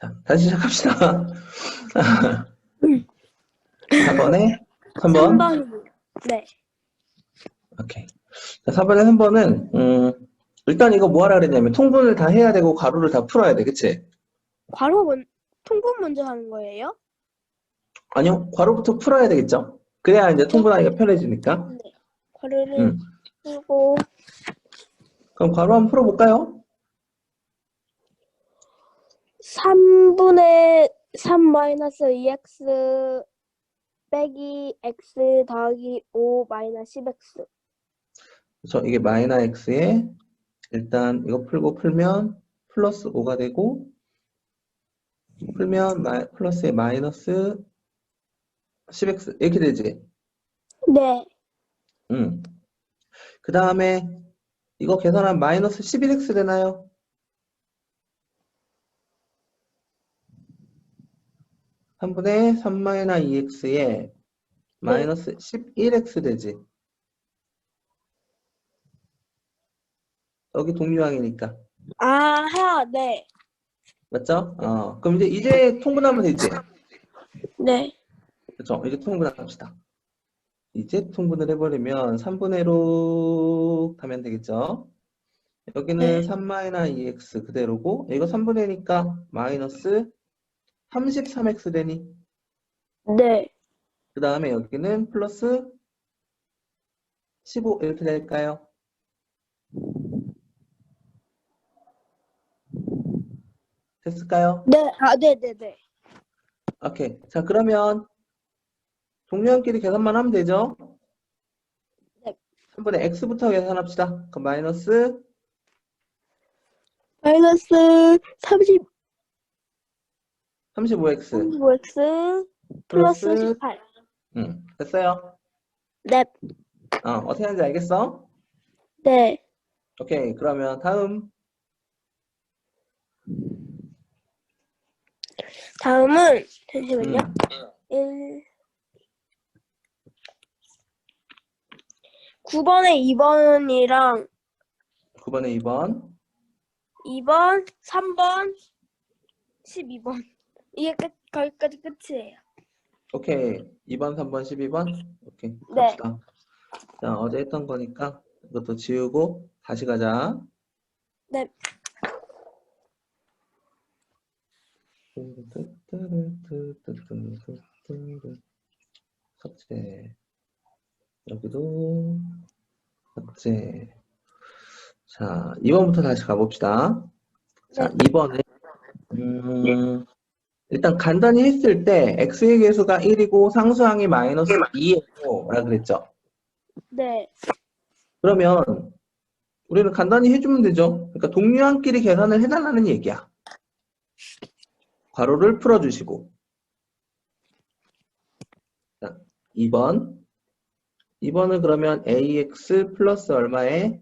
자, 다시 시작합시다. 음. 4번에 3번. 3번이요. 네. 오케이. 자, 4번에 3번은, 일단 이거 뭐 하라 그랬냐면, 통분을 다 해야 되고, 괄호를 다 풀어야 돼. 그치? 통분 먼저 하는 거예요? 아니요. 괄호부터 풀어야 되겠죠? 그래야 이제 저, 통분하기가 편해지니까. 네. 괄호를 음. 풀고, 그럼 괄호 한번 풀어볼까요? 3분의 3 마이너스 2x 빼기 x 더하기 5 마이너스 10x. 그래서 이게 마이너 x에, 일단 이거 풀고 풀면, 플러스 5가 되고, 풀면 플러스에 마이너스 10x. 이렇게 되지? 네. 그 다음에, 이거 계산하면 마이너스 11x 되나요? 3분의 3-2x에 네. 마이너스 11x 되지. 여기 동류항이니까. 아하, 네. 맞죠? 그럼 이제 통분하면 되지. 네. 그렇죠? 이제 통분합시다. 이제 통분을 해버리면 3분의 1 하면 되겠죠? 여기는 네. 3-2x 그대로고, 이거 3분의 1이니까 마이너스 33x 되니. 네. 그 다음에 여기는 플러스 15 이렇게 될까요? 됐을까요? 네. 아, 네네네. 오케이. 자, 그러면 동료한끼리 계산만 하면 되죠? 네. 3분의 x부터 계산합시다. 그럼 마이너스 마이너스 35x 35x 플러스 플러스 18. 됐어요? 네. 어떻게 하는지 알겠어? 네. 오케이. 그러면 다음 다음은, 잠시만요. 음, 9번에 2번이랑 9번에 2번 2번, 3번, 12번. 이게 거기까지 끝이에요. 오케이. 2번, 3번, 12번 오케이. 네. 갑시다. 자, 어제 했던 거니까 이것도 지우고 다시 가자. 네. 삭제. 여기도 삭제. 자, 2번부터 다시 가봅시다. 자, 네. 2번에 일단 간단히 했을 때 x의 계수가 1이고 상수항이 마이너스 2예요. 라 그랬죠. 네. 그러면 우리는 간단히 해주면 되죠. 그러니까 동류항끼리 계산을 해달라는 얘기야. 괄호를 풀어주시고. 자, 2번. 2번은 그러면 ax 플러스 얼마에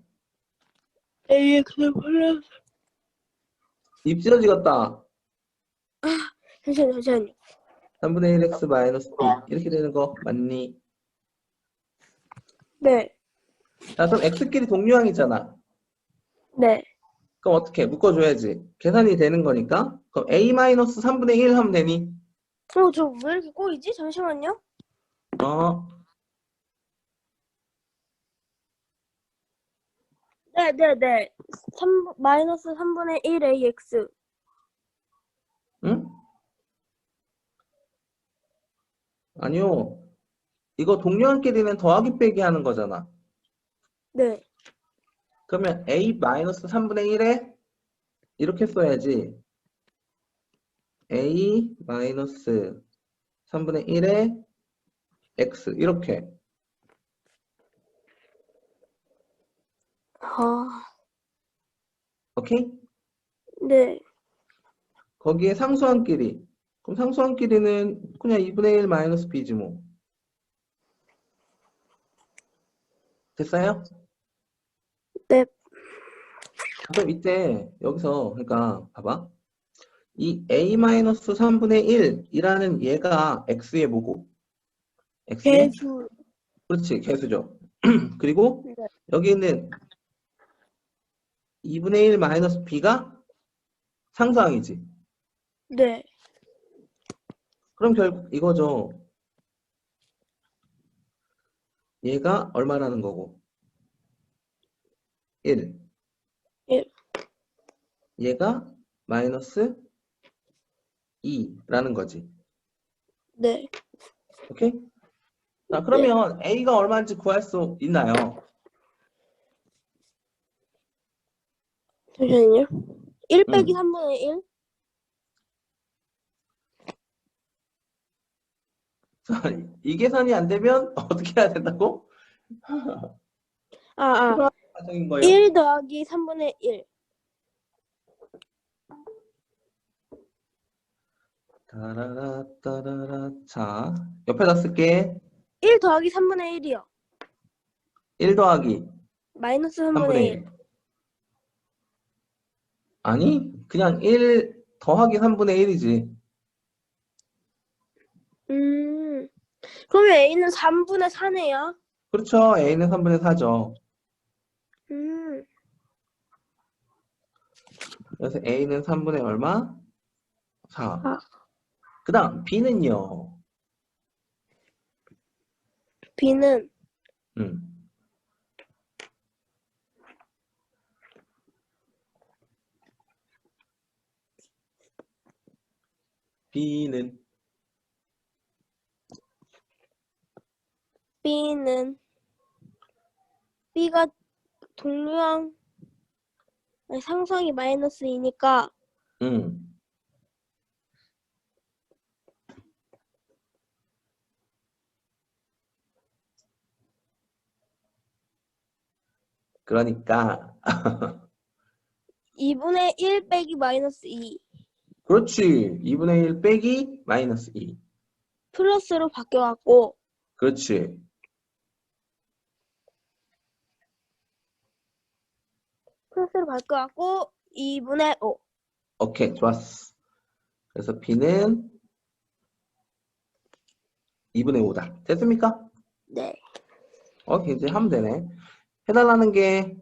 AX 플러스. 입 찢어지겠다. 잠시만요. 3분의 1x 마이너스 b 이렇게 되는 거 맞니? 네. 자, 그럼 x끼리 동류항이잖아. 네. 그럼 어떻게 묶어줘야지. 계산이 되는 거니까. 그럼 a 마이너스 3분의 1 하면 되니? 저 왜 이렇게 꼬이지? 잠시만요. 어, 네네네. 마이너스 3분의 1 AX. 응? 아니요. 이거 동료한끼리는 더하기 빼기 하는 거잖아. 네. 그러면 a 마이너스 3분의 1에 이렇게 써야지. a 마이너스 3분의 1에 x 이렇게. 아, 오케이? 네. 거기에 상수항끼리. 그럼 상수항끼리는 그냥 2분의 1 마이너스 b지 뭐. 됐어요? 네. 그럼 이때 여기서 그러니까 봐봐. 이 a-3분의 1이라는 얘가 x의 뭐고? x의? 개수. 그렇지, 개수죠. 그리고 네. 여기 있는 2분의 1 마이너스 b가 상수항이지. 네. 그럼 결국 이거죠. 얘가 얼마라는 거고. 1. 1. 얘가 마이너스 2라는 거지. 네. 오케이? 자, 네. 그러면 A가 얼마인지 구할 수 있나요? 잠시만요. 1 빼기 음. 3분의 1? 자, 이 계산이 안 되면 어떻게 해야 된다고? 아, 추가 과정인 거예요. 1 더하기 3분의 1. 따라라 따라라. 자, 옆에다 쓸게. 1 더하기 3분의 1이요. 1 더하기 마이너스 3분의 3분의 1. 1. 아니, 그냥 1 더하기 3분의 1이지. 그러면 A는 3분의 4네요. 그렇죠. A는 3분의 4죠. 음, 그래서 A는 3분의 얼마? 4. 4. 그 다음 B는요. B는 음. B는 B가 동류항 아니, 상수항이 마이너스 2니까 그러니까 2분의 1 빼기 마이너스 2 그렇지. 2분의 1 빼기 마이너스 2. 플러스로 바뀌어갖고 그렇지. 플러스로 바뀌어갖고 2분의 5. 오케이, 좋았어. 그래서 B는 2분의 5다. 됐습니까? 네. 오케이, 이제 하면 되네. 해달라는 게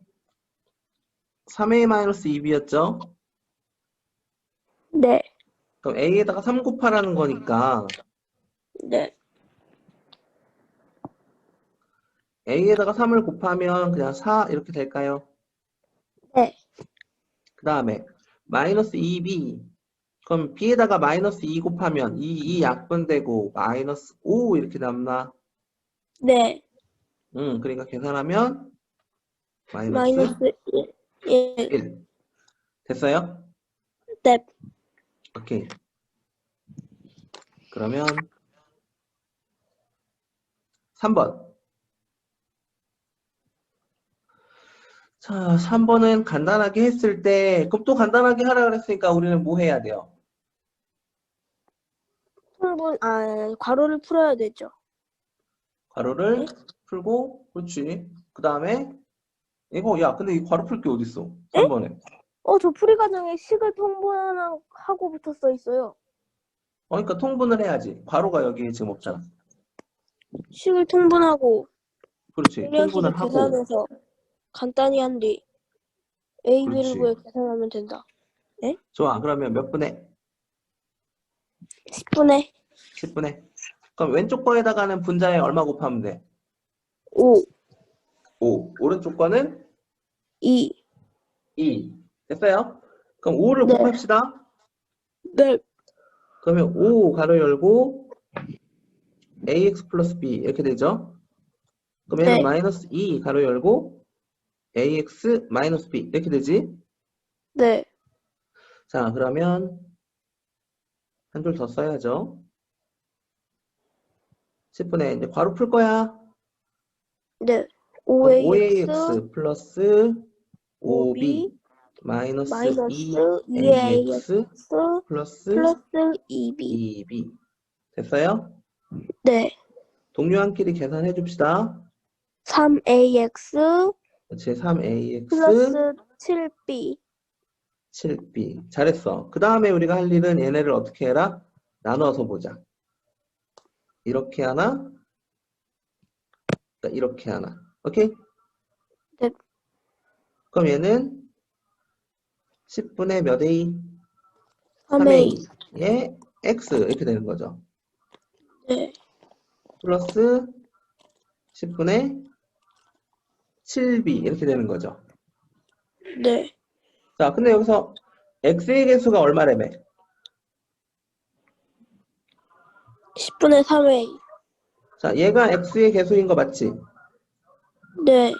3A 마이너스 2B였죠? 네. 그럼 A에다가 3 곱하라는 거니까 네. A에다가 3을 곱하면 그냥 4 이렇게 될까요? 네. 그 다음에 마이너스 2B 그럼 B에다가 마이너스 2 곱하면 이 약분되고 마이너스 5 이렇게 남나? 네. 그러니까 계산하면 마이너스 마이너스 1. 1 됐어요? 네. 오케이. 그러면 3번. 자, 3번은 간단하게 했을 때, 그럼 또 간단하게 하라 그랬으니까 우리는 뭐 해야 돼요? 괄호를 풀어야 되죠. 괄호를 풀고, 그렇지. 그 다음에, 이거, 야, 근데 이 괄호 풀 게 어딨어? 3번에. 저 풀이 과정에 식을 통분하고부터 써 있어요. 그러니까 통분을 해야지. 괄호가 여기 지금 없잖아. 식을 통분하고 그렇지. 분량식을 통분을 하고. 계산해서 간단히 한 뒤 A, B를 그렇지. 구해 계산하면 된다. 좋아. 그러면 몇 분의? 10분의 10분의. 그럼 왼쪽 거에다가는 분자에 얼마 곱하면 돼? 5, 5. 오른쪽 거는 2. 2. 됐어요? 그럼 5를 네. 곱합시다. 네. 그러면 5 가로 열고 ax 플러스 b 이렇게 되죠? 그럼 얘는 네. 마이너스 2 가로 열고 ax 마이너스 b 이렇게 되지? 네. 자, 그러면 한 줄 더 써야죠. 10분의 이제 괄호 풀 거야. 네. 그럼 5AX 5ax 플러스 5B 5b 마이너스 마이너스 2ax 2AX 플러스 플러스 2B. 2b 됐어요? 네. 동료한끼리 계산해 줍시다. 3AX 그렇지, 3ax 플러스 7B. 7b. 잘했어. 그 다음에 우리가 할 일은 얘네를 어떻게 해라? 나눠서 보자. 이렇게 하나, 이렇게 하나. 오케이? 네. 그럼 얘는 10분의 몇 a? 3A. x 이렇게 되는 거죠. 네. 플러스 10분의 7b 이렇게 되는 거죠. 네. 자, 근데 여기서 x의 개수가 얼마래매? 10분의 3a. 자, 얘가 x의 개수인 거 맞지? 네.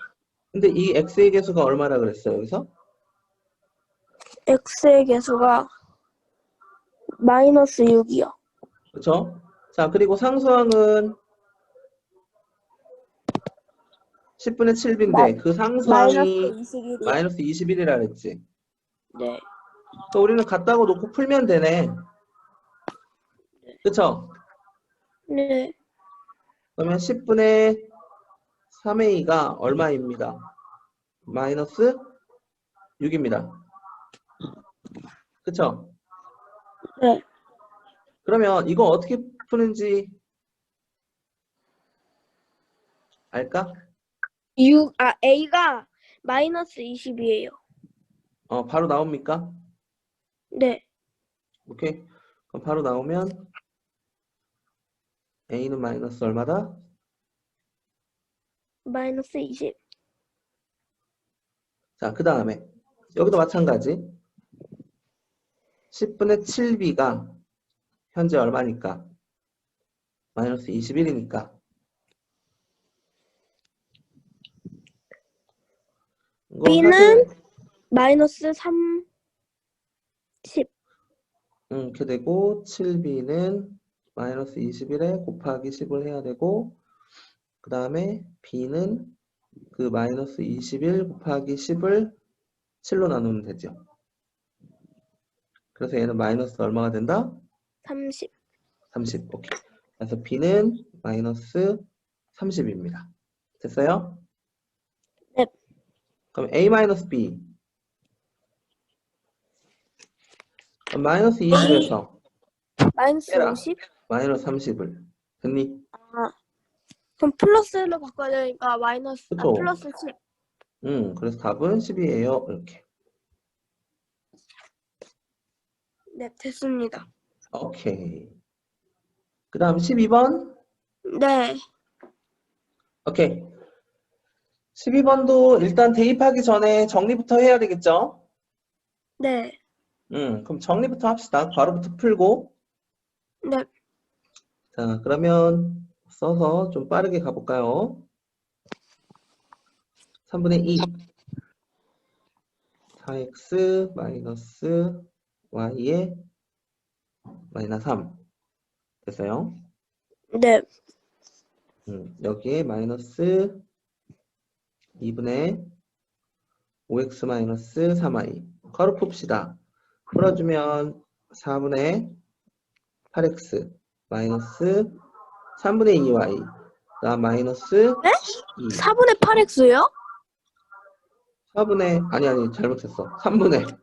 근데 이 x의 개수가 얼마라 그랬어요, 여기서? x의 개수가 마이너스 6이요. 그쵸? 자, 그리고 상수항은 10분의 7b인데 그 마이너스 상수항이 21이요. 마이너스 21이라 그랬지. 네. 그래서 우리는 같다고 놓고 풀면 되네. 그쵸? 네. 그러면 10분의 3a가 얼마입니다? 마이너스 6입니다. 그쵸? 네. 그러면 이거 어떻게 푸는지 알까? a가 마이너스 20이에요. 바로 나옵니까? 네. 오케이. 그럼 바로 나오면 a는 마이너스 얼마다? 마이너스 20. 자, 그 다음에 여기도 마찬가지. 10분의 7b가 현재 얼마니까? 마이너스 21이니까. b는 마이너스 30. 이렇게 되고 7b는 마이너스 21에 곱하기 10을 해야 되고 그 다음에 b는 그 마이너스 21 곱하기 10을 7로 나누면 되죠. 그래서 얘는 마이너스 얼마가 된다? 30. 30. 오케이. 그래서 b는 마이너스 30입니다. 됐어요? 네. 그럼 a 마이너스 b 그럼 마이너스 20에서 마이너스 빼라. 50? 마이너스 30을 됐니? 아, 그럼 플러스로 바꿔야 되니까 마이너스, 그쵸? 플러스 10. 그래서 답은 10이에요. 이렇게. 네, 됐습니다. 오케이. 그 다음 12번. 네. 오케이. 12번도 일단 대입하기 전에 정리부터 해야 되겠죠? 네. 그럼 정리부터 합시다. 괄호부터 풀고. 네. 자, 그러면 써서 좀 빠르게 가볼까요? 3분의 2. 4x 마이너스 y의 마이너스 3. 됐어요? 네. 여기에 마이너스 2분의 5x 마이너스 3y. 괄호 풉시다. 풀어주면 4분의 8x 마이너스 3분의 2y. 그다음 마이너스 네? 2. 4분의 8x요? 4분의 아니 잘못했어. 3분의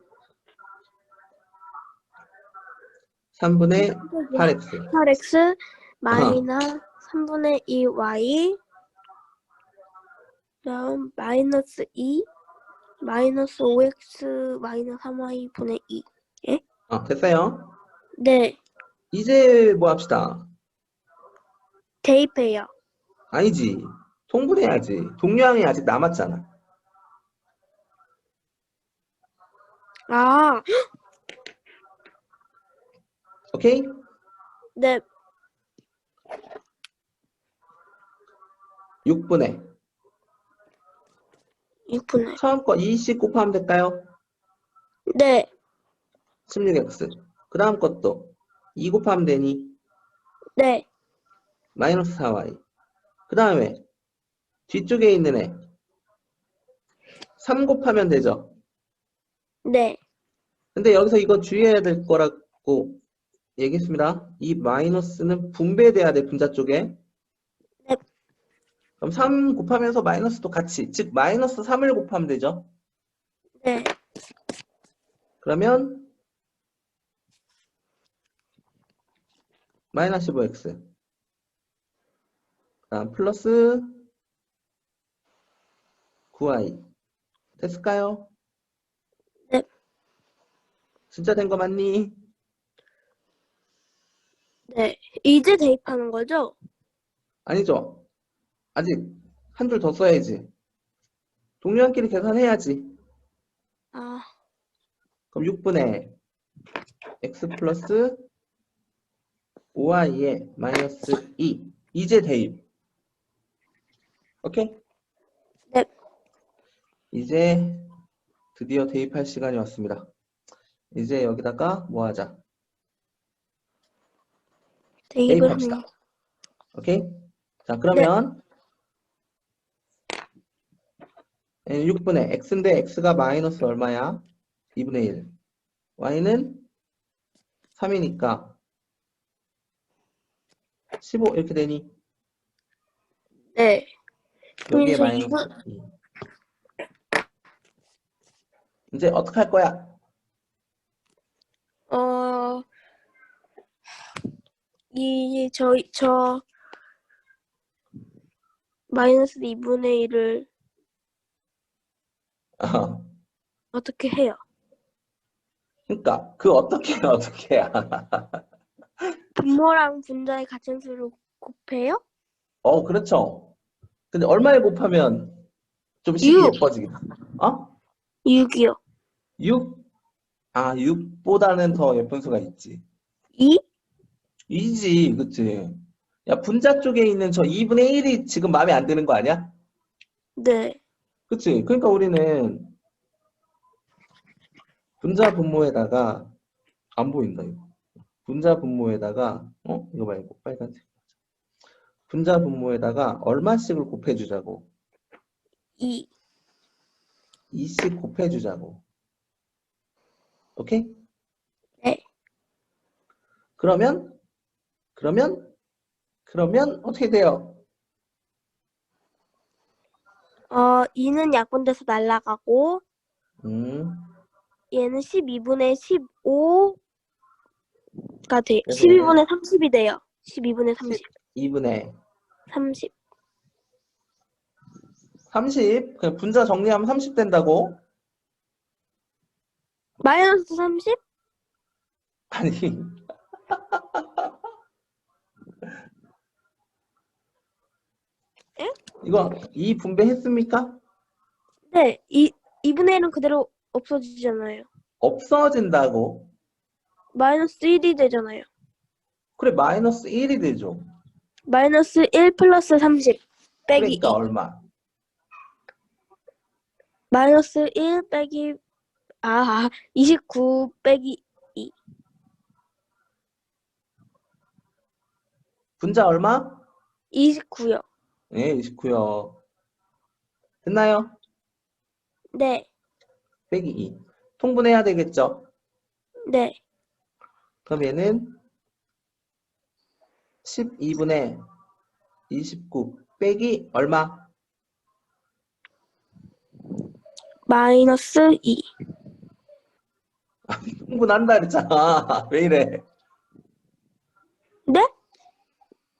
8x. 8x 마이너스 3분의 2y 다음 마이너스 2 마이너스 5x 마이너스 3y 분의 2. 예? 됐어요? 네. 이제 뭐 합시다. 대입해요. 아니지. 통분해야지. 동량이 아직 남았잖아. 아, 오케이? 네. 6분의 6분의. 처음 거 2씩 곱하면 될까요? 네. 16x. 그 다음 것도 2 곱하면 되니? 네. 마이너스 4y. 그 다음에 뒤쪽에 있는 애 3 곱하면 되죠. 네. 근데 여기서 이거 주의해야 될 거라고 얘기했습니다. 이 마이너스는 분배돼야 돼, 분자 쪽에. 네. 그럼 3 곱하면서 마이너스도 같이, 즉 마이너스 3을 곱하면 되죠. 네. 그러면 마이너스 15x. 다음 플러스 9y. 됐을까요? 네. 진짜 된 거 맞니? 네. 이제 대입하는 거죠? 아니죠. 아직 한 줄 더 써야지. 동료한끼리 계산해야지. 아, 그럼 6분의 x 플러스 5y의 마이너스 2. 이제 대입. 오케이? 네. 이제 드디어 대입할 시간이 왔습니다. 이제 여기다가 뭐 하자? 대입을 대입합시다. 합니다. 오케이? 자, 네. 그러면 6분의 x인데 x가 마이너스 얼마야? 2분의 1. y는 3이니까 15 이렇게 되니? 네. 여기에 그래서 마이너스 2. 이제 어떻게 할 거야? 저 마이너스 2분의 1을 어떻게 해요? 그러니까 그 어떻게 어떻게 해야? 분모랑 분자의 같은 수를 곱해요? 그렇죠. 근데 얼마에 곱하면 좀 식이 6. 예뻐지겠다. 6이요. 6? 6보다는 더 예쁜 수가 있지. 2? 2지, 그치? 야, 분자 쪽에 있는 저 2분의 1이 지금 마음에 안 드는 거 아니야? 네. 그치? 그러니까 우리는 분자 분모에다가 안 보인다, 이거. 분자 분모에다가, 이거 말고 빨간색. 분자 분모에다가 얼마씩을 곱해주자고. 2. 2씩 곱해주자고. 오케이? 네. 그러면 어떻게 돼요? 2는 약분돼서 날아가고 음, 얘는 12분의 15가 돼. 그래서 12분의 30이 돼요. 12분의 30. 12분의 30. 30, 그냥 분자 정리하면 30 된다고? 마이너스 30? 아니, 에? 이거 2 분배했습니까? 네. 2분의 1은 그대로 없어지잖아요. 없어진다고? 마이너스 1이 되잖아요. 그래, 마이너스 1이 되죠. 마이너스 1 플러스 30 빼기 그러니까 2. 얼마? 마이너스 1 빼기 29 빼기 2. 분자 얼마? 29요. 네, 29요. 됐나요? 네. 빼기 2. 통분해야 되겠죠? 네. 그럼 얘는 12분의 29 빼기 얼마? 마이너스 2. 통분한다 그랬잖아. 왜 이래? 네?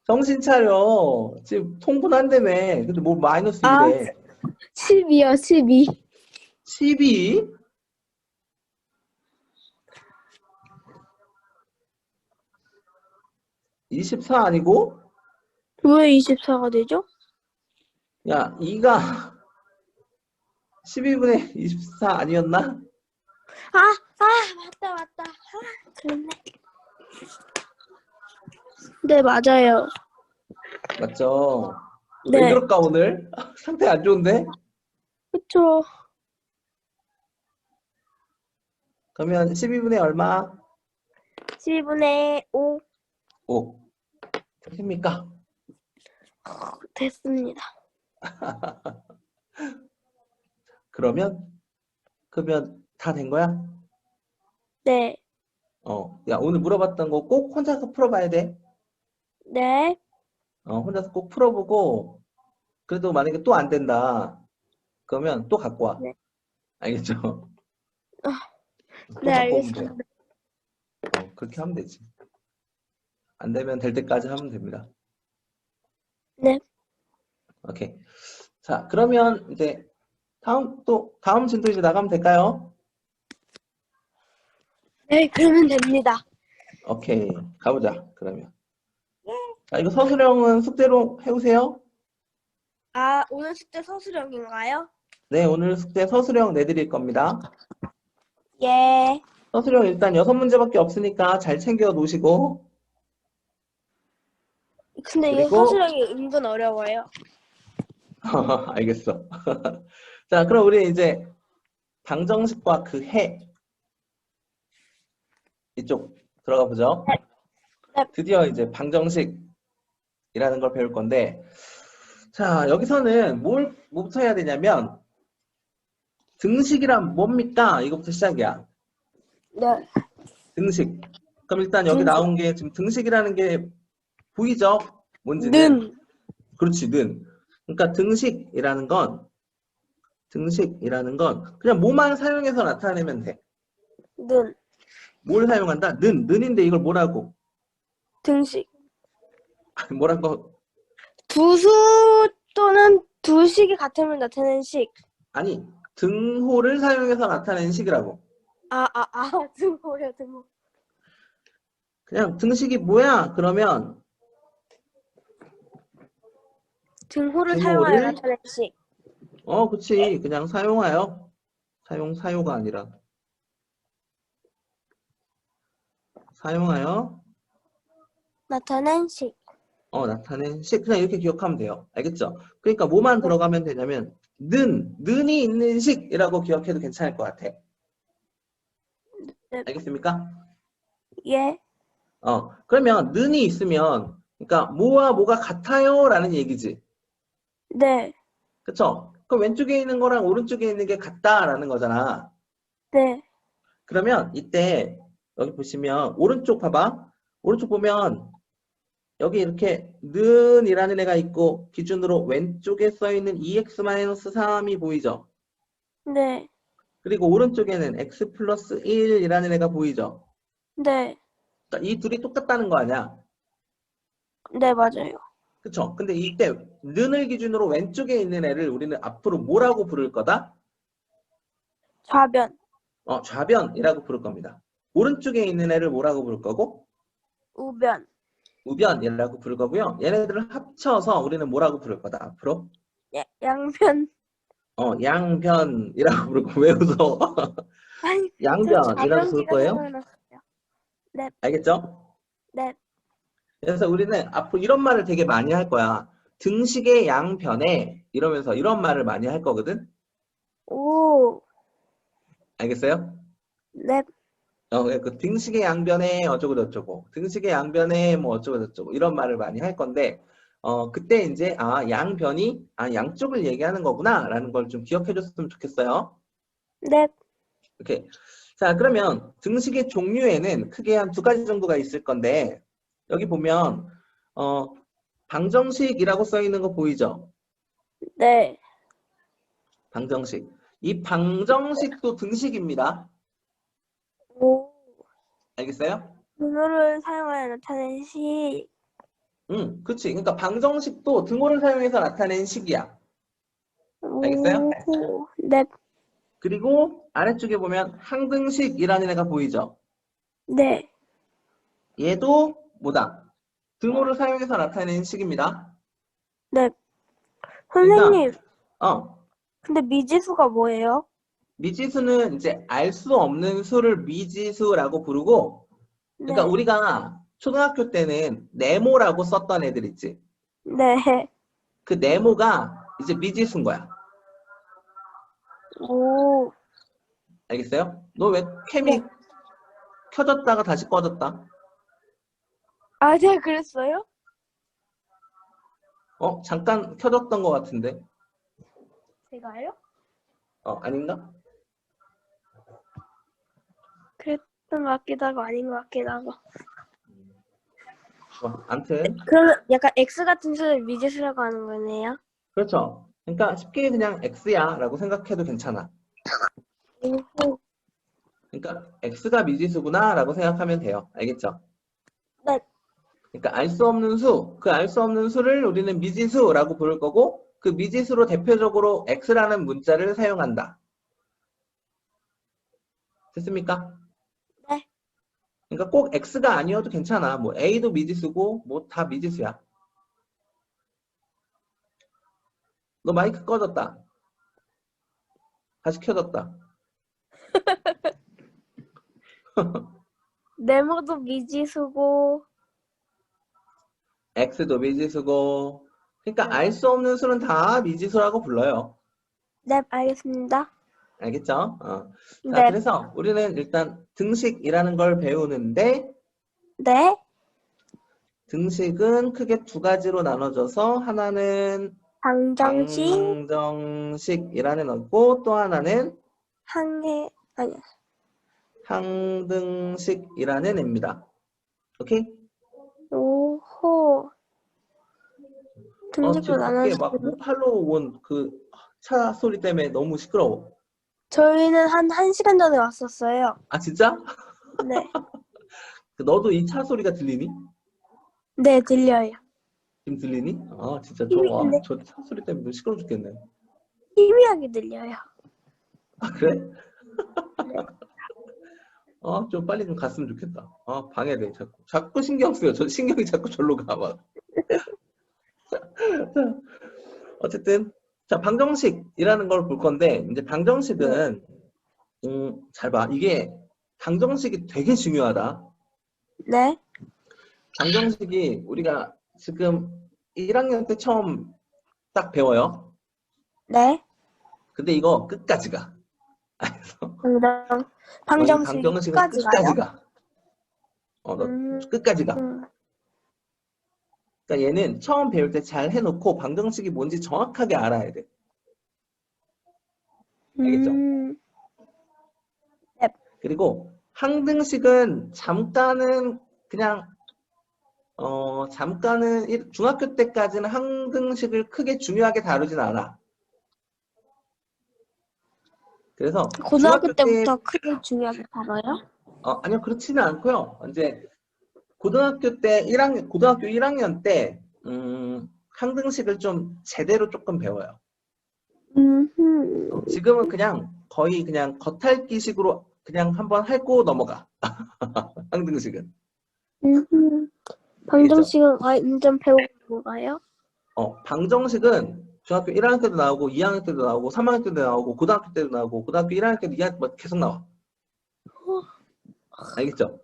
정신 차려. 지금 통분한다며. 근데 뭐 마이너스 2래. 12요. 12. 12? 24 아니고? 왜 24가 되죠? 야, 2가 12분의 24 아니었나? 맞다. 그렇네. 네, 맞아요. 맞죠? 왜 네. 그럴까 오늘? 상태 안 좋은데? 그쵸. 그러면 12분의 얼마? 12분의 5 5. 됩니까? 됐습니다. 그러면 다 된 거야? 네. 야, 오늘 물어봤던 거 꼭 혼자서 풀어봐야 돼. 네. 혼자서 꼭 풀어보고, 그래도 만약에 또 안 된다. 그러면 또 갖고 와. 네. 알겠죠? 또 네, 갖고 오면 돼요. 알겠습니다. 그렇게 하면 되지. 안 되면 될 때까지 하면 됩니다. 네. 오케이. 자, 그러면 이제 다음 진도 이제 나가면 될까요? 네, 그러면 됩니다. 오케이. 가보자, 그러면. 자, 이거 서술형은 숙제로 해오세요. 아, 오늘 숙제 서술형인가요? 네, 오늘 숙제 서술형 내드릴 겁니다. 예. 서술형 일단 6문제밖에 없으니까 잘 챙겨 놓으시고, 근데 이게 그리고, 서술형이 은근 어려워요. 알겠어. 자, 그럼 우리 이제 방정식과 그 해, 이쪽 들어가 보죠. 네. 드디어 이제 방정식이라는 걸 배울 건데, 자, 여기서는 뭐부터 해야 되냐면, 등식이란 뭡니까? 이거부터 시작이야. 네. 등식. 그럼 일단 여기 등식. 나온 게 지금 등식이라는 게 보이죠? 뭔지는. 는. 그렇지, 는. 그러니까 등식이라는 건 그냥 뭐만 사용해서 나타내면 돼. 는. 뭘 사용한다? 는인데 이걸 뭐라고? 등식. 뭐라고? 두수 또는 두식이 같으면 나타내는 식. 아니, 등호를 사용해서 나타내는 식이라고. 등호요, 등호. 그냥 등식이 뭐야? 그러면 등호를 사용하여 등호를, 나타내는 식. 그치. 그냥 사용하여. 사요가 아니라. 사용하여, 나타낸 식. 나타낸 식. 그냥 이렇게 기억하면 돼요. 알겠죠? 그러니까 뭐만 들어가면 되냐면, 는이 있는 식이라고 기억해도 괜찮을 것 같아. 네. 알겠습니까? 예. 그러면 는이 있으면, 그러니까 뭐와 뭐가 같아요? 라는 얘기지. 네. 그쵸? 그럼 왼쪽에 있는 거랑 오른쪽에 있는 게 같다라는 거잖아. 네. 그러면 이때 여기 보시면 오른쪽 봐봐. 오른쪽 보면 여기 이렇게 는이라는 애가 있고 기준으로 왼쪽에 써 있는 2x-3이 보이죠? 네. 그리고 오른쪽에는 x 플러스 1이라는 애가 보이죠? 네. 그러니까 이 둘이 똑같다는 거 아니야? 네, 맞아요. 그쵸? 근데 이때 는을 기준으로 왼쪽에 있는 애를 우리는 앞으로 뭐라고 부를 거다? 좌변. 좌변이라고 부를 겁니다. 오른쪽에 있는 애를 뭐라고 부를 거고? 우변. 우변이라고 부를 거고요. 얘네들을 합쳐서 우리는 뭐라고 부를 거다, 앞으로? 양변. 양변이라고 부를 거. 왜 웃어? 아니, 저 양변이라고 부를 좌변기가 거예요. 생각났어요. 네. 알겠죠? 네. 그래서 우리는 앞으로 이런 말을 되게 많이 할 거야. 등식의 양변에 이러면서 이런 말을 많이 할 거거든. 오. 알겠어요? 네. 그 등식의 양변에 어쩌고 저쩌고, 등식의 양변에 뭐 어쩌고 저쩌고 이런 말을 많이 할 건데, 그때 이제 양변이 양쪽을 얘기하는 거구나라는 걸 좀 기억해 줬으면 좋겠어요. 네. 이렇게. 자, 그러면 등식의 종류에는 크게 한 2가지 정도가 있을 건데, 여기 보면 방정식이라고 써 있는 거 보이죠? 네. 방정식. 이 방정식도 등식입니다. 오. 알겠어요? 등호를 사용하여 나타낸 식. 그치. 그러니까 방정식도 등호를 사용해서 나타낸 식이야. 알겠어요? 오. 네. 그리고 아래쪽에 보면 항등식이라는 애가 보이죠? 네. 얘도 뭐다? 등호를 사용해서 나타낸 식입니다. 네. 그러니까 선생님, 근데 미지수가 뭐예요? 미지수는 이제 알 수 없는 수를 미지수라고 부르고, 그러니까 네. 우리가 초등학교 때는 네모라고 썼던 애들 있지. 네. 그 네모가 이제 미지수인 거야. 오. 알겠어요? 너 왜 캠이 네. 켜졌다가 다시 꺼졌다? 아, 제가 그랬어요? 잠깐 켜졌던 것 같은데. 제가요? 아닌가? 그랬던 것 같기도 하고 아닌 것 같기도 하고. 암튼 그러면 약간 X 같은 수를 미지수라고 하는 거네요? 그렇죠. 그러니까 쉽게 그냥 x야 라고 생각해도 괜찮아. 오. 그러니까 x가 미지수구나 라고 생각하면 돼요. 알겠죠? 네. 그러니까 알 수 없는 수, 그 알 수 없는 수를 우리는 미지수라고 부를 거고, 그 미지수로 대표적으로 x라는 문자를 사용한다. 됐습니까? 네. 그러니까 꼭 x가 아니어도 괜찮아. 뭐 a도 미지수고 뭐 다 미지수야. 너 마이크 꺼졌다. 다시 켜졌다. 네모도 미지수고. x도 미지수고. 그러니까 네. 알 수 없는 수는 다 미지수라고 불러요. 네, 알겠습니다. 알겠죠? 자, 네. 그래서 우리는 일단 등식이라는 걸 배우는데 네. 등식은 크게 두 가지로 나눠져서 하나는 방정식, 방정식이라는 거고 또 하나는 항해, 아니, 항등식이라는 애입니다. 오케이? 오호. 등식으로 지금 밖에 나눠서. 막 모팔로 온 그 차 소리 때문에 너무 시끄러워. 저희는 한 1시간 전에 왔었어요. 아, 진짜? 네. 너도 이 차 소리가 들리니? 네, 들려요. 지금 들리니? 아, 진짜 희미한데? 저 차 소리 때문에 시끄러워 죽겠네. 희미하게 들려요. 아, 그래? 네. 좀 빨리 좀 갔으면 좋겠다. 방해돼, 자꾸. 자꾸 신경 쓰여. 신경이 자꾸 절로 가, 막. 자, 어쨌든, 자, 방정식이라는 걸 볼 건데, 이제 방정식은, 잘 봐. 이게, 방정식이 되게 중요하다. 네. 방정식이 우리가 지금 1학년 때 처음 딱 배워요. 네. 근데 이거 끝까지 가. 그래서, 이 방정식이 방정식은 끝까지 가요? 끝까지 가. 너 음, 끝까지 가. 음, 그러니까 얘는 처음 배울 때 잘 해놓고 방정식이 뭔지 정확하게 알아야 돼. 알겠죠? 음, 네. 그리고 항등식은 잠깐은 그냥 잠깐은 중학교 때까지는 항등식을 크게 중요하게 다루진 않아. 그래서 고등학교 중학교 때 때부터 크게 중요하게 다뤄요? 아니요 그렇지는 않고요. 이제 고등학교 1학년 때 항등식을 좀 제대로 조금 배워요. 지금은 그냥 거의 그냥 겉핥기식으로 그냥 한번 핥고 넘어가. 항등식은. 음흠. 알겠죠? 방정식은 완전 배우고 가요? 방정식은 중학교 1학년 때도 나오고 2학년 때도 나오고 3학년 때도 나오고 고등학교 때도 나오고 고등학교 1학년 때도 2학년 때도 계속 나와. 알겠죠?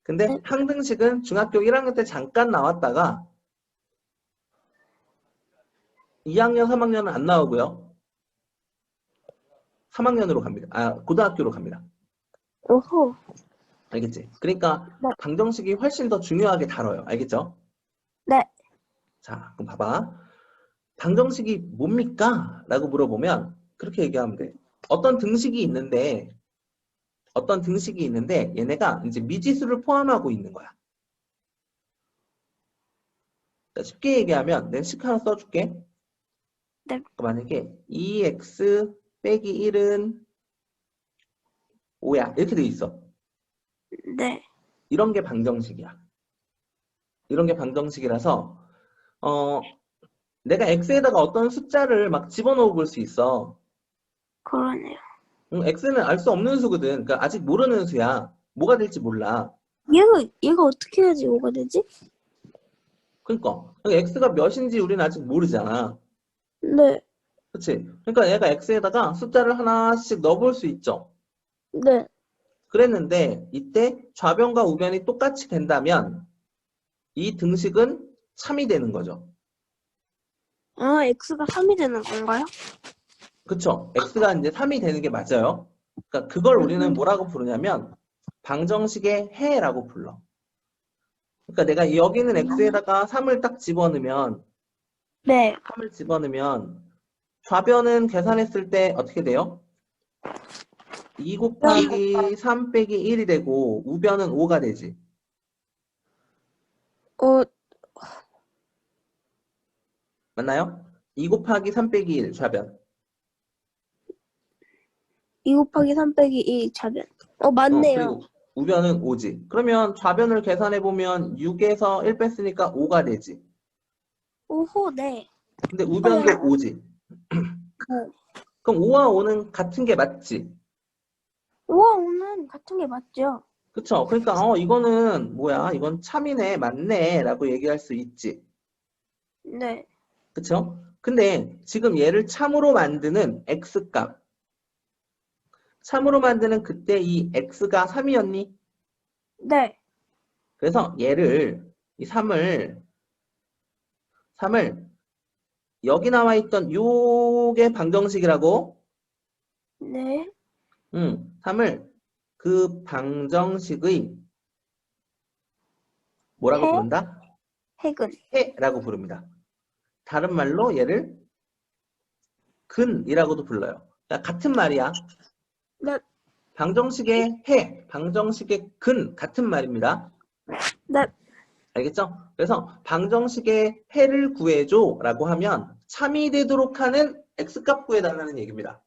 근데 네. 항등식은 중학교 1학년 때 잠깐 나왔다가 2학년, 3학년은 안 나오고요. 3학년으로 갑니다. 고등학교로 갑니다. 오호. 알겠지? 그러니까 네. 방정식이 훨씬 더 중요하게 다뤄요. 알겠죠? 네. 자, 그럼 봐봐. 방정식이 뭡니까? 라고 물어보면 그렇게 얘기하면 돼. 어떤 등식이 있는데 얘네가 이제 미지수를 포함하고 있는 거야. 자, 쉽게 얘기하면 내가 식 하나 써줄게. 네. 그러니까 만약에 2x 빼기 1은 5야. 이렇게 돼 있어. 네. 이런 게 방정식이야. 이런 게 방정식이라서 내가 x에다가 어떤 숫자를 막 집어넣어 볼 수 있어. 그러네요. x는 알 수 없는 수거든. 그러니까 아직 모르는 수야. 뭐가 될지 몰라. 얘가 어떻게 해야지 5가 되지? 그러니까 x가 몇인지 우리는 아직 모르잖아. 네. 그치? 그러니까 얘가 x에다가 숫자를 하나씩 넣어볼 수 있죠. 네. 그랬는데 이때 좌변과 우변이 똑같이 된다면 이 등식은 참이 되는 거죠. x가 3이 되는 건가요? 그쵸? x가 이제 3이 되는 게 맞아요. 그러니까 그걸 우리는 음. 뭐라고 부르냐면 방정식의 해라고 불러. 그러니까 내가 여기는 x에다가 3을 딱 집어넣으면 네. 3을 집어넣으면 좌변은 계산했을 때 어떻게 돼요? 2 곱하기 3 빼기 1이 되고 우변은 5가 되지. 어, 맞나요? 2 곱하기 3 빼기 1 좌변. 2 곱하기 3 빼기 2 차변. 맞네요. 그리고 우변은 5지. 그러면 좌변을 계산해보면 6에서 1 뺐으니까 5가 되지. 오호, 네. 근데 우변도 5지. 네. 그럼 5와 5는 같은 게 맞지? 5와 5는 같은 게 맞죠? 그쵸? 그러니까 이거는 뭐야? 이건 참이네, 맞네 라고 얘기할 수 있지. 네. 그쵸? 근데 지금 얘를 참으로 만드는 x값. 참으로 만드는 그때 이 x가 3이었니? 네. 그래서 얘를 이 3을 여기 나와 있던 요게 방정식이라고. 네. 3을 그 방정식의 뭐라고 해, 부른다? 핵은. 해라고 부릅니다. 다른 말로 얘를 근이라고도 불러요. 그러니까 같은 말이야. 네. 방정식의 해, 방정식의 근 같은 말입니다. 네. 알겠죠? 그래서 방정식의 해를 구해줘 라고 하면 참이 되도록 하는 x값 구해달라는 얘기입니다.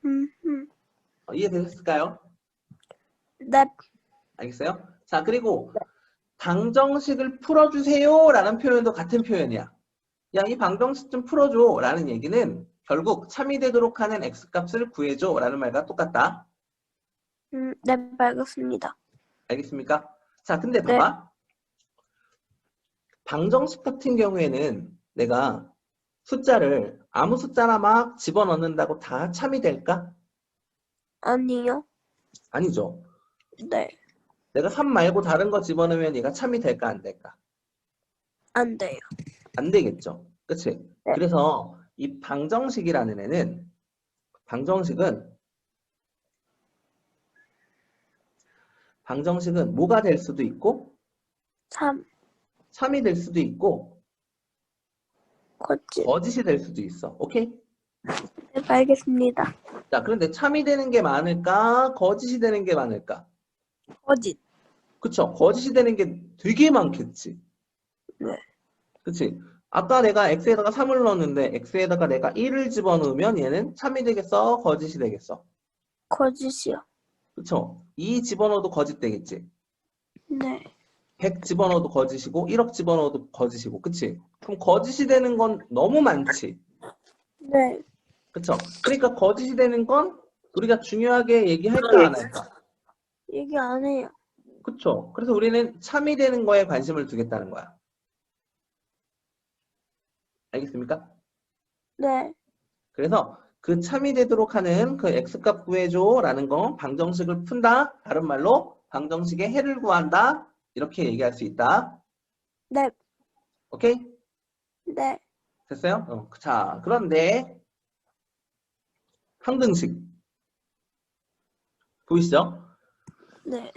음, 음. 이해되셨을까요? 네. 알겠어요? 자, 그리고 방정식을 풀어주세요 라는 표현도 같은 표현이야. 야, 이 방정식 좀 풀어줘 라는 얘기는 결국 참이 되도록 하는 x값을 구해줘 라는 말과 똑같다. 네, 알겠습니다. 알겠습니까? 자, 근데 네. 봐봐. 방정식 같은 경우에는 내가 숫자를 아무 숫자나 막 집어넣는다고 다 참이 될까? 아니요. 아니죠. 네. 내가 3 말고 다른 거 집어넣으면 얘가 참이 될까 안 될까? 안 돼요. 안 되겠죠. 그치? 네. 그래서 이 방정식이라는 애는 방정식은 뭐가 될 수도 있고 3. 참이 될 수도 있고 거짓. 거짓이 될 수도 있어. 오케이? 네, 알겠습니다. 자, 그런데 참이 되는 게 많을까? 거짓이 되는 게 많을까? 거짓. 그쵸? 거짓이 되는 게 되게 많겠지. 네. 그치? 아까 내가 x에다가 3을 넣었는데 x에다가 내가 1을 집어넣으면 얘는 참이 되겠어? 거짓이 되겠어? 거짓이요. 그쵸? 2 집어넣어도 거짓 되겠지? 네. 100 집어넣어도 거짓이고 1억 집어넣어도 거짓이고 그치? 그럼 거짓이 되는 건 너무 많지? 네. 그쵸? 그러니까 거짓이 되는 건 우리가 중요하게 얘기할까 안 할까? 얘기 안 해요. 그쵸? 그래서 우리는 참이 되는 거에 관심을 두겠다는 거야. 알겠습니까? 네. 그래서 그 참이 되도록 하는 그 x값 구해줘 라는 거 방정식을 푼다. 다른 말로 방정식의 해를 구한다. 이렇게 얘기할 수 있다. 네. 오케이? 네. 됐어요? 자, 그런데 항등식 보이시죠? 네.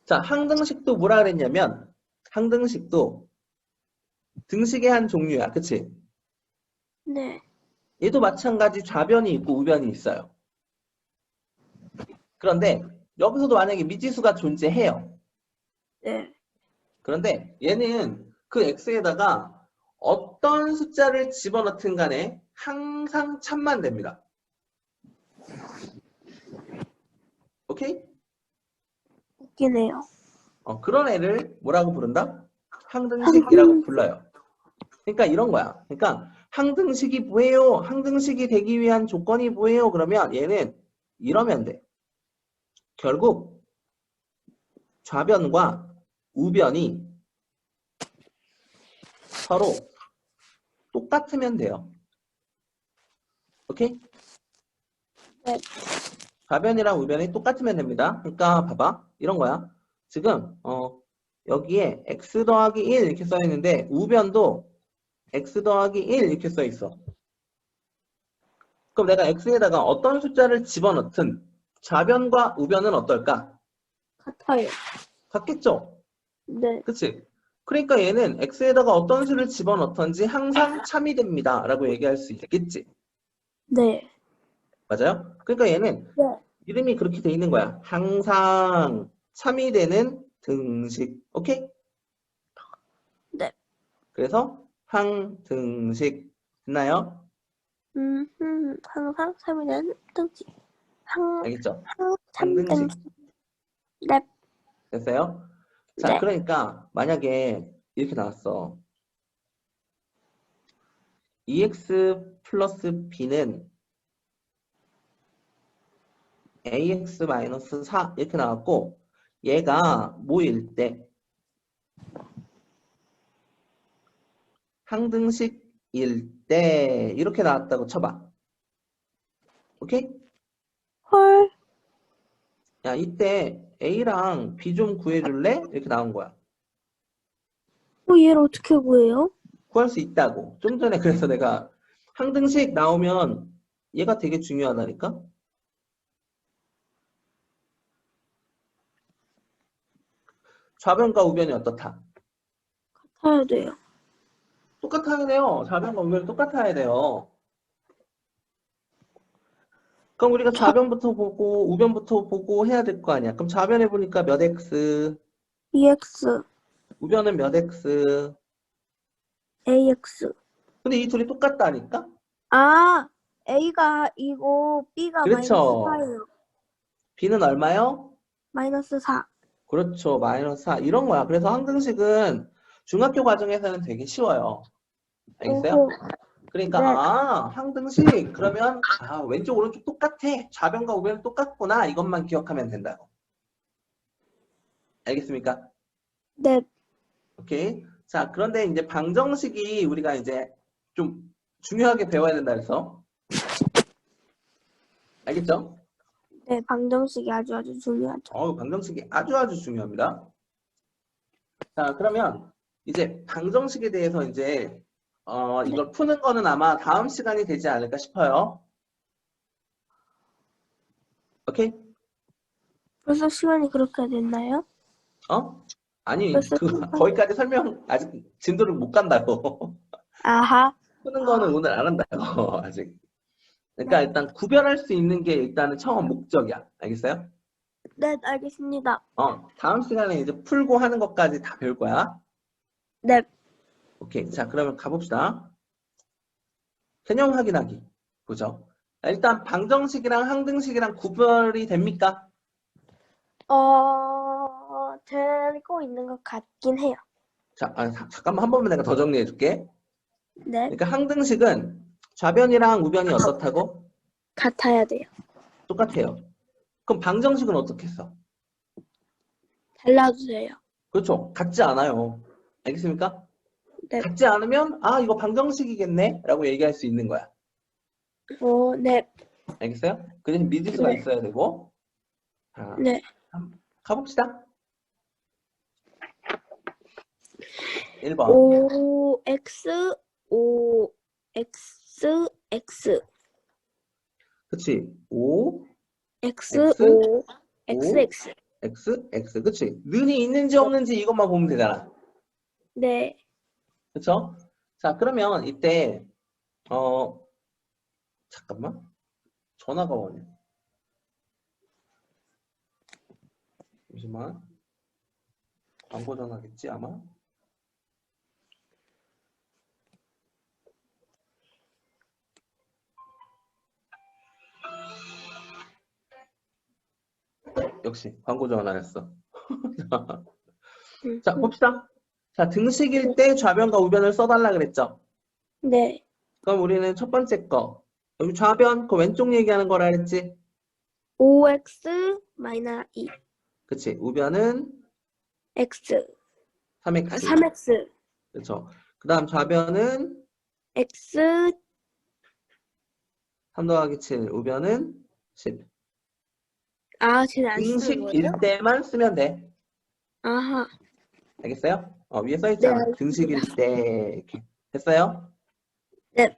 자, 항등식도 뭐라 그랬냐면 항등식도 등식의 한 종류야. 그치? 네. 얘도 마찬가지 좌변이 있고 우변이 있어요. 그런데 여기서도 만약에 미지수가 존재해요. 네. 그런데 얘는 그 x에다가 어떤 숫자를 집어넣든 간에 항상 참만 됩니다. 오케이? 웃기네요. 그런 애를 뭐라고 부른다? 항등식이라고 항상 불러요. 그러니까 이런 거야. 그러니까 항등식이 뭐예요? 항등식이 되기 위한 조건이 뭐예요? 그러면 얘는 이러면 돼. 결국 좌변과 우변이 서로 똑같으면 돼요. 오케이? 네. 좌변이랑 우변이 똑같으면 됩니다. 그러니까 봐봐. 이런 거야. 지금 여기에 x 더하기 1 이렇게 써 있는데 우변도 x 더하기 1 이렇게 써 있어. 그럼 내가 x에다가 어떤 숫자를 집어넣든 좌변과 우변은 어떨까? 같아요. 같겠죠? 네. 그치? 그러니까 얘는 x에다가 어떤 수를 집어넣던지 항상 참이 됩니다. 라고 얘기할 수 있겠지? 네. 맞아요? 그러니까 얘는 네. 이름이 그렇게 돼 있는 거야. 항상 참이 되는 등식. 오케이? 네. 그래서 항등식 됐나요? 항상 3이라는 등식. 알겠죠? 참등식. 항등식 네. 됐어요? 자, 네. 그러니까 만약에 이렇게 나왔어. EX 플러스 B는 AX 마이너스 4 이렇게 나왔고 얘가 뭐일 때? 항등식일 때 이렇게 나왔다고 쳐봐. 오케이? 헐. 야, 이때 A랑 B 좀 구해줄래? 이렇게 나온 거야. 얘를 어떻게 구해요? 구할 수 있다고. 좀 전에 그래서 내가 항등식 나오면 얘가 되게 중요하다니까? 좌변과 우변이 어떻다? 사야 돼요. 똑같아야 돼요. 좌변과 우변이 똑같아야 돼요. 그럼 우리가 좌변부터 보고 우변부터 보고 해야 될 거 아니야. 그럼 좌변에 보니까 몇 x, 2x, 우변은 몇 x. ax. 근데 이 둘이 똑같다니까? 아, a가 2고 b가 마이너스 그렇죠. 4예요. b는 얼마요? 마이너스 4. 그렇죠. 마이너스 4. 이런 거야. 그래서 항등식은 중학교 과정에서는 되게 쉬워요. 알겠어요? 오호. 그러니까 네. 항등식 그러면 왼쪽 오른쪽 똑같아. 좌변과 우변은 똑같구나. 이것만 기억하면 된다고. 알겠습니까? 네. 오케이. 자, 그런데 이제 방정식이 우리가 이제 좀 중요하게 배워야 된다 그래서. 알겠죠? 네, 방정식이 아주 중요하죠. 방정식이 아주 중요합니다. 자, 그러면 이제 방정식에 대해서 이제 이걸 푸는 거는 아마 다음 시간이 되지 않을까 싶어요. 오케이? 벌써 시간이 그렇게 됐나요? 아니, 벌써 거기까지 설명 아직 진도를 못 간다고. 아하. 푸는 거는 오늘 안 한다고, 아직. 그러니까 네. 일단 구별할 수 있는 게 일단은 처음 목적이야. 알겠어요? 네, 알겠습니다. 다음 시간에 이제 풀고 하는 것까지 다 배울 거야. 네. 오케이. 자, 그러면 가봅시다. 개념 확인하기. 보죠. 일단 방정식이랑 항등식이랑 구별이 됩니까? 되고 있는 것 같긴 해요. 자, 잠깐만 한 번만 내가 더 정리해 줄게. 네. 그러니까 항등식은 좌변이랑 우변이 어떻다고? 같아야 돼요. 똑같아요. 그럼 방정식은 어떻게 써? 달라주세요. 그렇죠. 같지 않아요. 알겠습니까? 네. 같지 않으면 이거 방정식이겠네 라고 얘기할 수 있는 거야. 네. 알겠어요? 그 대신 미지수가 네. 있어야 되고. 자, 네. 한번 가봅시다. 1번. 5x, 5x, x. 그치? 5, x, x, 5, x, 5, x. x, x. 그치? 는이 있는지 없는지 이것만 보면 되잖아. 네. 그쵸? 자, 그러면 이때, 잠깐만. 전화가 오네. 잠시만. 광고 전화겠지, 아마? 역시 광고 전화였어. 자, 봅시다. 자, 등식일 때 좌변과 우변을 써달라 그랬죠? 네. 그럼 우리는 첫 번째 거. 여기 좌변, 그 왼쪽 얘기하는 거라 그랬지? 5x 마이너스 2. 그치? 우변은 x. 3x. 3x. 그쵸? 그 다음 좌변은 x. 3 더하기 7. 우변은 10. 쟤는 안 쓰는 거예요? 등식일 때만 쓰면 돼. 아하. 알겠어요? 위에 네, 써있잖아. 알겠습니다. 등식일 때. 이렇게. 됐어요? 네.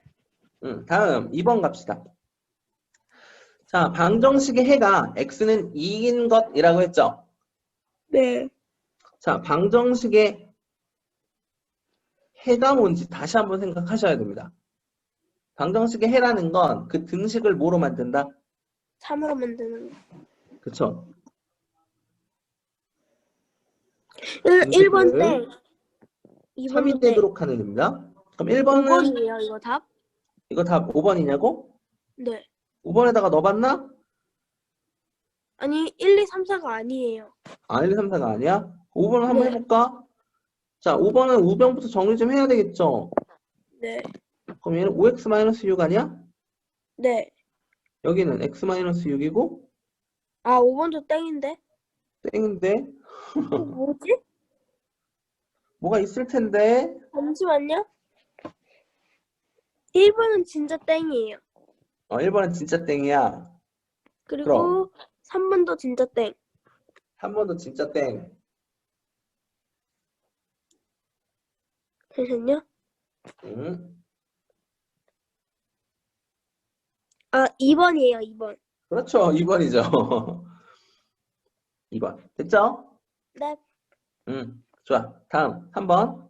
다음 2번 갑시다. 자, 방정식의 해가 x는 2인 것이라고 했죠? 네. 자, 방정식의 해가 뭔지 다시 한번 생각하셔야 됩니다. 방정식의 해라는 건 그 등식을 뭐로 만든다? 3으로 만드는 거. 그쵸? 1번 때. 2번도 3이 때. 되도록 하는 겁니다. 그럼 1번은 5번이에요, 이거 답? 이거 답 5번이냐고? 네. 5번에다가 넣어봤나? 아니, 1, 2, 3, 4가 아니에요. 1, 2, 3, 4가 아니야? 5번을 한번 네. 해볼까? 자, 5번은 우변부터 정리 좀 해야 되겠죠? 네. 그럼 얘는 5x-6 아니야? 네. 여기는 x-6이고 5번도 땡인데? 땡인데? 뭐지? 뭐가 있을 텐데? 잠시만요. 1번은 진짜 땡이에요. 1번은 진짜 땡이야. 그럼 그리고 3번도 진짜 땡. 한 번도 진짜 땡. 잠시만요. 응? 아, 2번이에요, 2번. 그렇죠. 2번이죠. 2번. 됐죠? 네. 좋아. 다음 3번. 얘는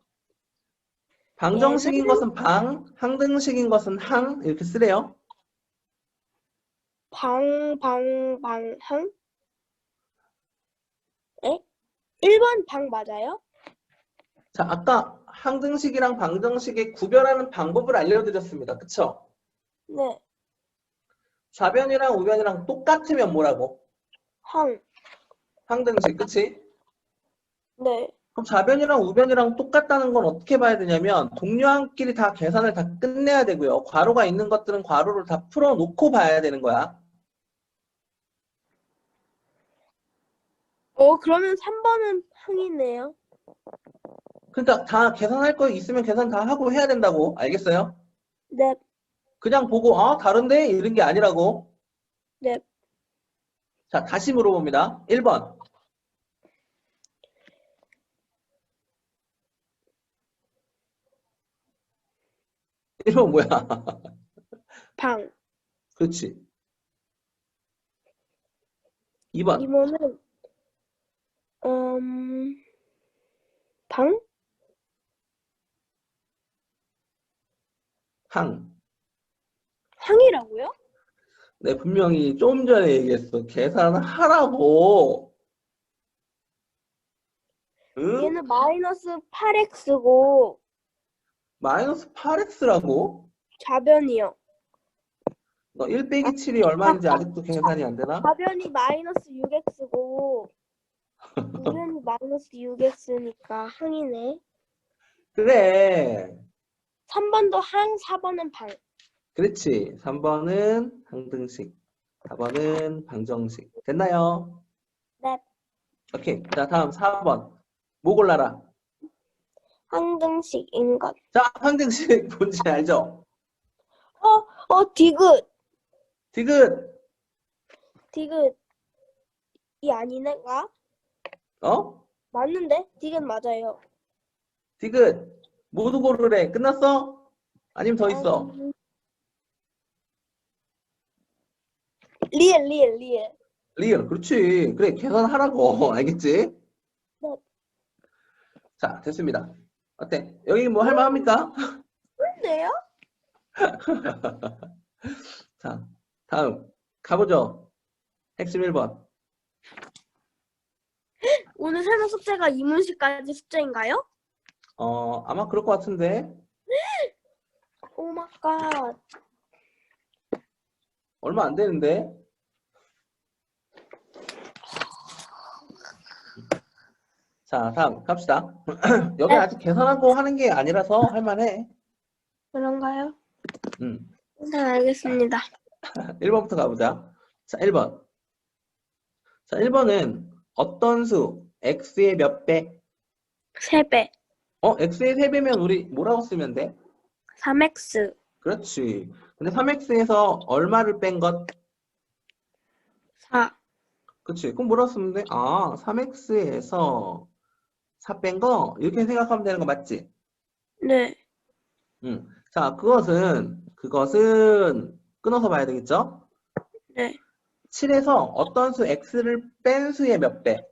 방정식인 것은 방, 항등식인 것은 항 이렇게 쓰래요. 항? 에? 1번 방 맞아요? 자, 아까 항등식이랑 방정식의 구별하는 방법을 알려드렸습니다. 그쵸? 네. 좌변이랑 우변이랑 똑같으면 뭐라고? 항. 항등식, 그치? 네. 그럼 좌변이랑 우변이랑 똑같다는 건 어떻게 봐야 되냐면 동료항끼리 다 계산을 다 끝내야 되고요. 괄호가 있는 것들은 괄호를 다 풀어놓고 봐야 되는 거야. 그러면 3번은 항이네요. 그러니까 다 계산할 거 있으면 계산 다 하고 해야 된다고. 알겠어요? 네. 그냥 보고 다른데? 이런 게 아니라고. 네. 자, 다시 물어봅니다. 1번. 1번 뭐야? 방. 그렇지. 2번. 2번은 방? 항. 항이라고요? 내 분명히 좀 전에 얘기했어. 계산하라고. 응? 얘는 마이너스 8x고 마이너스 8x라고? 좌변이요. 너 1 빼기 아, 7이 얼마인지 아직도 계산이 안 되나? 좌변이 마이너스 6x고 우변이 마이너스 6x니까 항이네. 그래. 3번도 항, 4번은 방. 그렇지. 3번은 항등식. 4번은 방정식. 됐나요? 네. 오케이. 자, 다음 4번. 뭐 골라라? 항등식인 것. 자, 항등식 뭔지 알죠? 디귿. 디귿. 디귿이 아니네가? 어? 맞는데? 디귿 맞아요. 디귿. 모두 고르래. 끝났어? 아니면 더 있어? 리을. 리얼. 그렇지. 그래. 계산하라고. 알겠지? 네. 자, 됐습니다. 어때? 여기 뭐 할만합니까? 그런데요? 자, 다음. 가보죠. 핵심 1번. 오늘 설마 숙제가 이문식까지 숙제인가요? 아마 그럴 것 같은데. 오 마이 갓. 얼마 안 되는데. 자, 다음 갑시다. 여기 네. 아직 계산하고 하는 게 아니라서 할만해. 그런가요? 음. 네, 알겠습니다. 1번부터 가보자. 자, 1번. 자, 1번은 어떤 수? x의 몇 배? 3배. x의 3배면 우리 뭐라고 쓰면 돼? 3x. 그렇지. 근데 3x에서 얼마를 뺀 것? 4. 그렇지. 그럼 뭐라고 쓰면 돼? 3x에서 4 뺀 거? 이렇게 생각하면 되는 거 맞지? 네. 자, 그것은 끊어서 봐야 되겠죠? 네. 7에서 어떤 수 x를 뺀 수의 몇 배?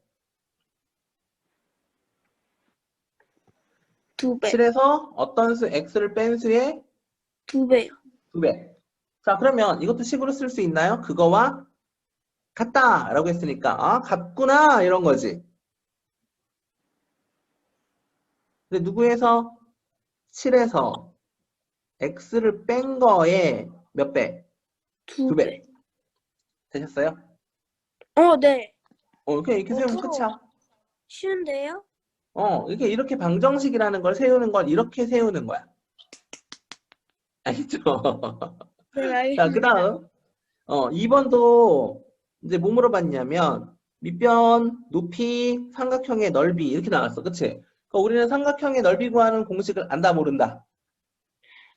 2배. 7에서 어떤 수 x를 뺀 수의 2배요. 2배. 자, 그러면 이것도 식으로 쓸 수 있나요? 그거와 같다 라고 했으니까 같구나 이런 거지. 근데 누구에서 7에서 x를 뺀 거에 몇 배? 2배. 2배. 되셨어요? 네. 그냥 이렇게 세우면 끝이야. 쉬운데요? 이렇게 방정식이라는 걸 세우는 건 이렇게 세우는 거야. 알겠죠? 네, 자, 그 알겠습니다. 다음 2번도 이제 뭐 물어봤냐면 밑변, 높이, 삼각형의 넓이 이렇게 나왔어. 그치? 그러니까 우리는 삼각형의 넓이 구하는 공식을 안다 모른다.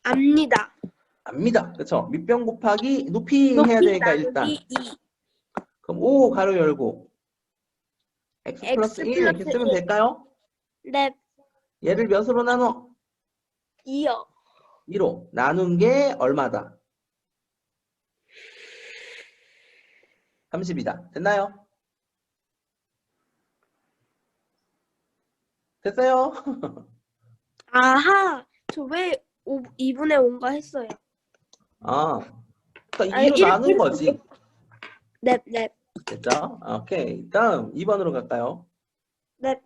압니다. 압니다. 그쵸? 밑변 곱하기 높이 해야 높이 되니까 일단 나누기 2. 그럼 5 가로 열고 x 플러스 x 1 이렇게 플러스 쓰면 1. 될까요? 네. 얘를 몇으로 나눠? 2요. 2로 나눈 게 얼마다? 30이다. 됐나요? 됐어요? 아하. 저 왜 2분의 5인가 했어요. 아, 그러니까 아니, 2로 나눈 거지. 네, 네. 됐죠? 오케이. 다음 2번으로 갈까요? 네.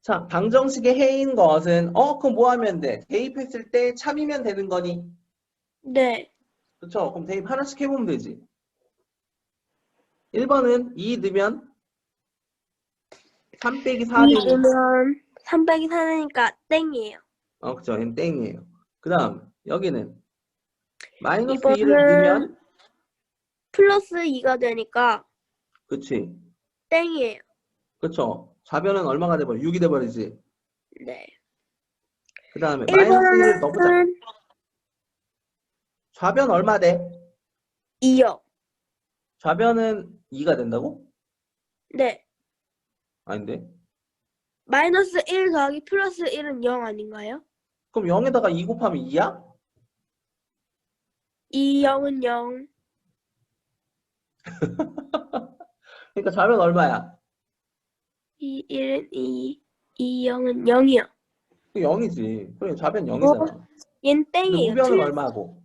자, 방정식의 해인 것은 그럼 뭐 하면 돼? 대입했을 때 참이면 되는 거니? 네. 그쵸? 그럼 대입 하나씩 해보면 되지. 1번은 2 넣으면 3 빼기 4 되니? 2면 3 빼기 4니까 땡이에요. 그쵸? 얘는 땡이에요. 그 다음 여기는 마이너스 2를 2번은 넣으면 플러스 2가 되니까 그치? 땡이에요. 그쵸? 좌변은 얼마가 돼버려? 6이 돼버리지. 네. 그 다음에 마이너스 1을 넣어보자. 1번은 좌변 얼마 돼? 2요. 좌변은 2가 된다고? 네. 아닌데. 마이너스 1 더하기 플러스 1은 0 아닌가요? 그럼 0에다가 2 곱하면 2야? 2, 0은 0. 그러니까 좌변 얼마야? 2, 1은 2, 2, 0은 0이요. 그 0이지. 그래 좌변 뭐, 0이잖아. 얘는 근데 땡이에요. 우변은 얼마고?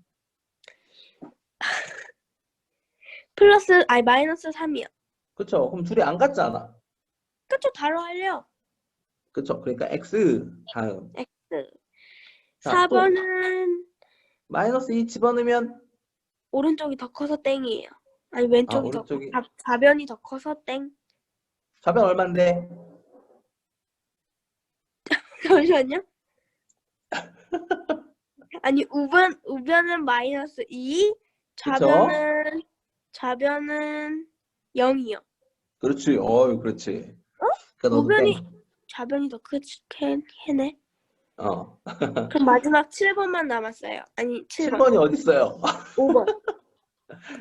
마이너스 3이요. 그쵸? 그럼 둘이 안 같잖아. 그쵸, 바로 할려. 그쵸? 그러니까 x 다음. X. 자, 또 4번은 마이너스 2 집어넣으면 오른쪽이 더 커서 땡이에요. 아니, 왼쪽이 더, 오른쪽이 좌변이 더 커서 땡. 좌변 얼만데? 잠시만요. 아니, 우변은 마이너스 2, 그쵸? 좌변은 0이요. 그렇지. 그렇지. 어? 그러니까 너도 땡. 좌변이 더 크네. 어. 그럼 마지막 7번만 남았어요. 아니, 7번. 7번이 어딨어요? 5번.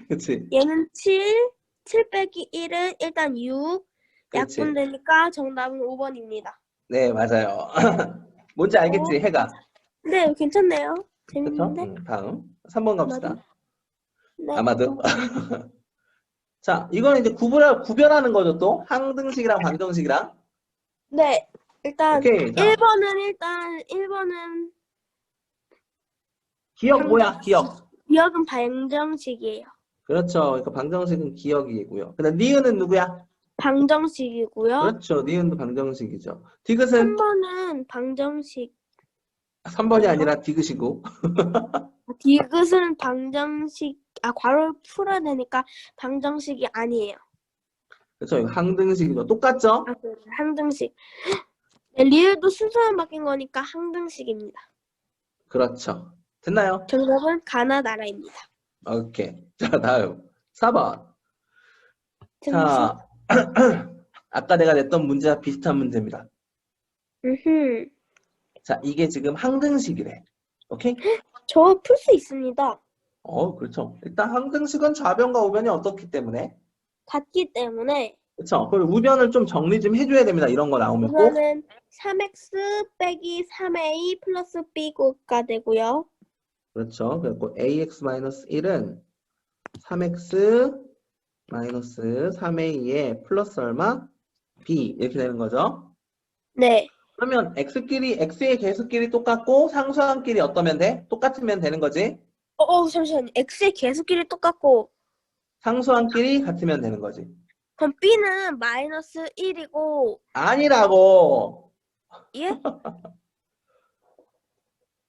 그치? 얘는 7 빼기 1은 일단 6. 그렇지. 약분되니까 정답은 5번입니다. 네, 맞아요. 뭔지 알겠지, 해가. 네, 괜찮네요. 그쵸? 재밌는데? 다음. 3번 아마도? 갑시다. 네. 아마도. 자, 이거는 이제 구별하는 거죠, 또. 항등식이랑 방정식이랑. 네. 일단 오케이. 자, 1번은 기억 뭐야? 기억. 기억은 방정식이에요. 그렇죠. 그러니까 방정식은 기억이고요. 근데 니은은 누구야? 방정식이고요. 그렇죠. 니은도 방정식이죠. 디귿은 3번은 방정식 3번이 아닌가? 아니라 디귿이고. 디귿은 방정식, 괄호를 풀어야 되니까 방정식이 아니에요. 그렇죠. 이거 항등식이죠. 똑같죠? 그래, 항등식. 네, 리을도 순서만 바뀐 거니까 항등식입니다. 그렇죠. 됐나요? 정답은 가나 나라입니다. 오케이. 자, 다음. 4번. 등식. 자, 아까 내가 냈던 문제와 비슷한 문제입니다. 자, 이게 지금 항등식이래. 오케이? 저 풀 수 있습니다. 그렇죠. 일단 항등식은 좌변과 우변이 어떻기 때문에. 같기 때문에 그렇죠. 그리고 우변을 좀 정리 좀 해줘야 됩니다. 이런 거 나오면 꼭. 이거는 3x 빼기 3a 플러스 b가 되고요. 그렇죠. 그리고 ax-1은 3x 마이너스 3a에 플러스 얼마? b 이렇게 되는 거죠. 네. 그러면 x의 개수끼리 똑같고 상수함끼리 어떠면 돼? 똑같으면 되는 거지. 잠시만요. x의 개수끼리 똑같고 상수함끼리 같으면 되는 거지. 그럼 b는 마이너스 1이고 아니라고. 예?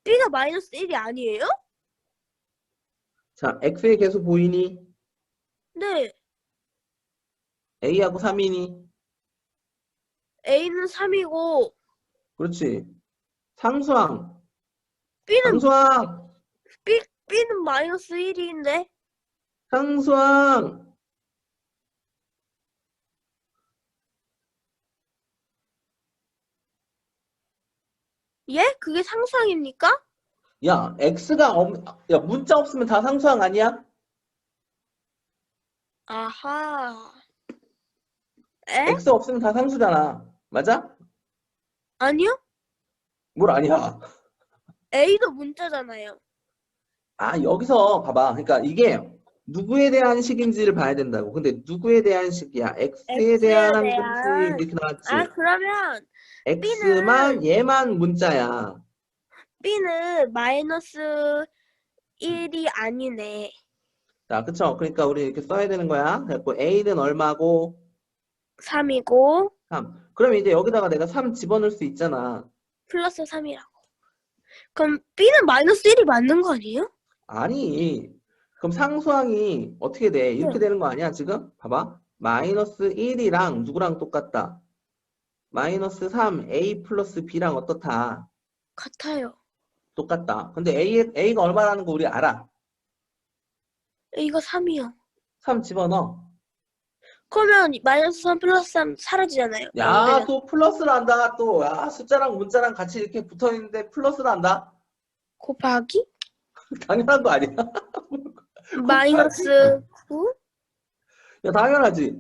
b가 마이너스 1이 아니에요? 자, x의 개수 보이니? 네. a하고 3이니? a는 3이고 그렇지. 상수항. b는 상수항. b는 마이너스 1인데 상수항. 예? 그게 상수항입니까? 야, 야, 문자 없으면 다 상수항 아니야? 아하. 에? X 없으면 다 상수잖아. 맞아? 아니요? 뭘 아니야? A도 문자잖아요. 아, 여기서 봐봐. 그러니까 이게 누구에 대한 식인지를 봐야 된다고. 근데 누구에 대한 식이야? X에 X에 대한 함수지. 대한 이렇게 아 나왔지. 그러면 X만, B는 얘만 문자야. 마이너스 1이 아니네. 자, 그쵸? 그러니까 우리 이렇게 써야 되는 거야. 그래갖고 A는 얼마고? 3이고 3. 그러면 이제 여기다가 내가 3 집어넣을 수 있잖아. 플러스 3이라고. 그럼 B는 마이너스 1이 맞는 거 아니에요? 아니. 그럼 상수항이 어떻게 돼? 이렇게 네. 되는 거 아니야, 지금? 봐봐. 마이너스 1이랑 누구랑 똑같다? 마이너스 3, A 플러스 B랑 어떻다? 같아요. 똑같다. 근데 A가 얼마라는 거 우리 알아. A가 3이요. 3 집어넣어. 그러면 마이너스 3 플러스 3 사라지잖아요. 안 야, 되잖아. 또 플러스를 한다. 또, 야, 숫자랑 문자랑 같이 이렇게 붙어 있는데 플러스를 한다? 곱하기 당연한 거 아니야? 곱하기? 마이너스 9 야, 당연하지.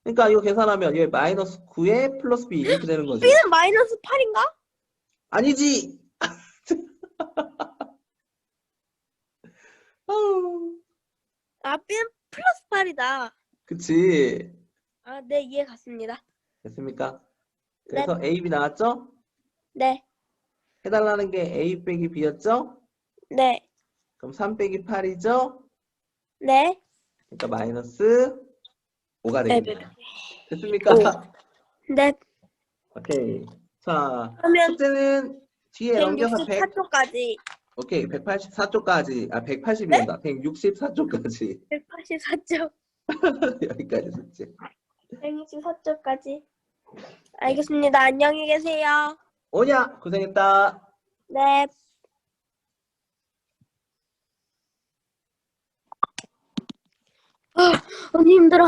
그러니까 이거 계산하면 얘 마이너스 9에 플러스 B 이렇게 되는 거지. B는 마이너스 8인가? 아니지. 아우, 아 B는 플러스 8이다. 그치. 아, 네, 이해 갔습니다. 됐습니까? 네, 그래서 A, B 나왔죠? 네, 해달라는 게 A 빼기 B였죠? 네, 그럼 3 빼기 8이죠? 네, 그러니까 마이너스 5가 네, 되겠네요. 됐습니까? 오. 네. 오케이. 자, 그러면 숙제는 뒤에 넘겨서 164초까지, 오케이, 184쪽까지, 아, 네? 180이란다. 164쪽까지. 184초, 여기까지 숙제. 164초까지. 알겠습니다. 안녕히 계세요. 오냐, 고생했다. 네. 언니 힘들어.